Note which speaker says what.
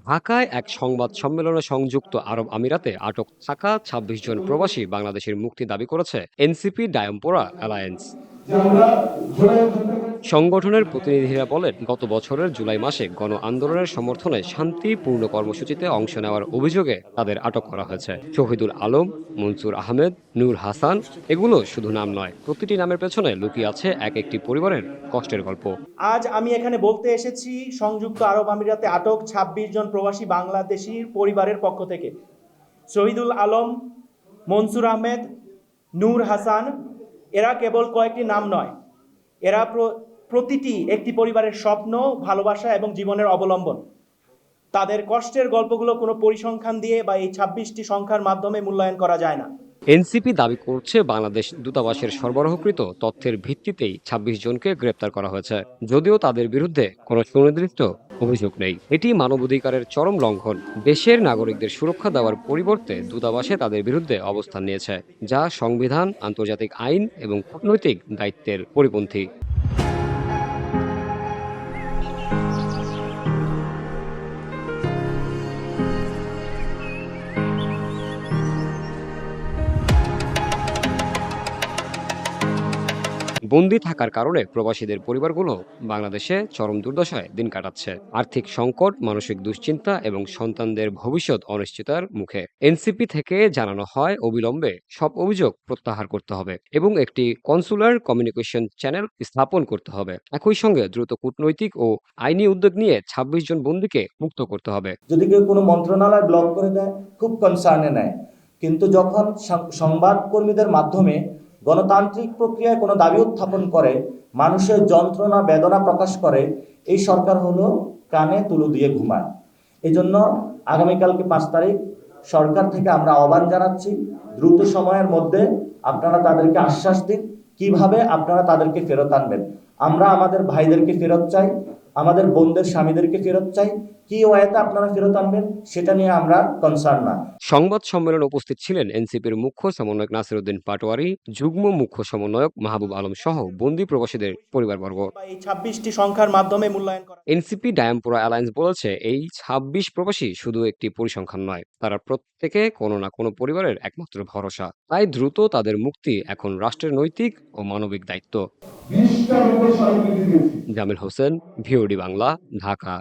Speaker 1: ঢাকায় এক সংবাদ সম্মেলনে সংযুক্ত আরব আমিরাতে আটক থাকা ২৬ জন প্রবাসী বাংলাদেশের মুক্তি দাবি করেছে এনসিপি ডায়াম্পোরা অ্যালায়েন্স। সংগঠনের প্রতিনিধিরা বলেন, গত বছরের জুলাই মাসে গণ আন্দোলনের সমর্থনে শান্তিপূর্ণ কর্মসূচিতে অংশ নেওয়ার অভিযোগে তাদের আটক করা হয়েছে। শহীদুল আলম, মনসুর আহমেদ, নূর হাসান, এগুলো শুধু নাম নয়, প্রতিটি নামের পেছনে লুকিয়ে আছে এক একটি পরিবারের কষ্টের গল্প।
Speaker 2: আজ আমি এখানে বলতে এসেছি সংযুক্ত আরব আমিরাতে আটক ২৬ জন প্রবাসী বাংলাদেশির পরিবারের পক্ষ থেকে। শহীদুল আলম, মনসুর আহমেদ, নূর হাসান, এরা কেবল কয়েকটি নাম নয়, এরা প্রতিটি একটি পরিবারের স্বপ্ন, ভালোবাসা এবং জীবনের অবলম্বন। তাদের কষ্টের গল্পগুলো কোনো পরিসংখ্যান দিয়ে বা এই ২৬টি সংখ্যার মাধ্যমে মূল্যায়ন করা যায় না।
Speaker 1: এনসিপি দাবি করছে, বাংলাদেশ দূতাবাসের সরবরাহকৃত তথ্যের ভিত্তিতেই ২৬ জনকে গ্রেপ্তার করা হয়েছে, যদিও তাদের বিরুদ্ধে কোনো সুনির্দিষ্ট অভিযোগ নেই। এটি মানবাধিকারের চরম লঙ্ঘন। দেশের নাগরিকদের সুরক্ষা দেওয়ার পরিবর্তে দূতাবাসে তাদের বিরুদ্ধে অবস্থান নিয়েছে, যা সংবিধান, আন্তর্জাতিক আইন এবং কূটনৈতিক দায়িত্বের পরিপন্থী। বন্দী থাকার কারণে প্রবাসীদের পরিবারগুলো বাংলাদেশে চরম দুর্দশায় দিন কাটাচ্ছে। আর্থিক সংকট, মানসিক দুশ্চিন্তা এবং সন্তানদের ভবিষ্যৎ অনিশ্চয়তার মুখে। এনসিপি থেকে জানানো হয়, অবিলম্বে সব অভিযোগ প্রত্যাহার করতে হবে এবং একটি কনসুলার কমিউনিকেশন চ্যানেল স্থাপন করতে হবে। একই সঙ্গে দ্রুত কূটনৈতিক ও আইনি উদ্যোগ নিয়ে ২৬ জন বন্দীকে মুক্ত করতে হবে।
Speaker 3: যদি কেউ কোনো মন্ত্রণালয় ব্লক করে দেয়, খুব কনসার্নে নেয়, কিন্তু যখন সংবাদ কর্মীদের মাধ্যমে গণতান্ত্রিক প্রক্রিয়ায় কোনো দাবি উত্থাপন করে, মানুষের যন্ত্রণা বেদনা প্রকাশ করে, এই সরকার হলো কানে তুলো দিয়ে ঘুমায়। এই জন্য আগামীকালকে ৫ তারিখ সরকার থেকে আমরা আহ্বান জানাচ্ছি, দ্রুত সময়ের মধ্যে আপনারা তাদেরকে আশ্বাস দিন কিভাবে আপনারা তাদেরকে ফেরত আনবেন। আমরা আমাদের ভাইদেরকে ফেরত চাই, আমাদের বোনদের স্বামীদেরকে ফেরত চাই। কি ওয়াতে আপনারা ফেরত আনবেন সেটা নিয়ে আমরা কনসার্ন না।
Speaker 1: সংবাদ সম্মেলনে উপস্থিত ছিলেন এনসিপির মুখ্য সমন্বয়ক নাসির উদ্দিন পাটোয়ারি, যুগ্ম মুখ্য সমন্বয়ক মাহবুব আলম সহ বন্দী প্রবাসীদের পরিবারবর্গ।
Speaker 2: এই ২৬টি সংখ্যার মাধ্যমে মূল্যায়ন করা।
Speaker 1: এনসিপি ডায়াম্পোরা অ্যালায়েন্স বলেছে, এই ২৬ প্রবাসী শুধু একটি পরিসংখ্যান নয়, তারা প্রত্যেকে কোনো না কোনো পরিবারের একমাত্র ভরসা। তাই দ্রুত তাদের মুক্তি এখন রাষ্ট্রের নৈতিক ও মানবিক দায়িত্ব। জামিল হোসেন, ভিওডি বাংলা, ঢাকা।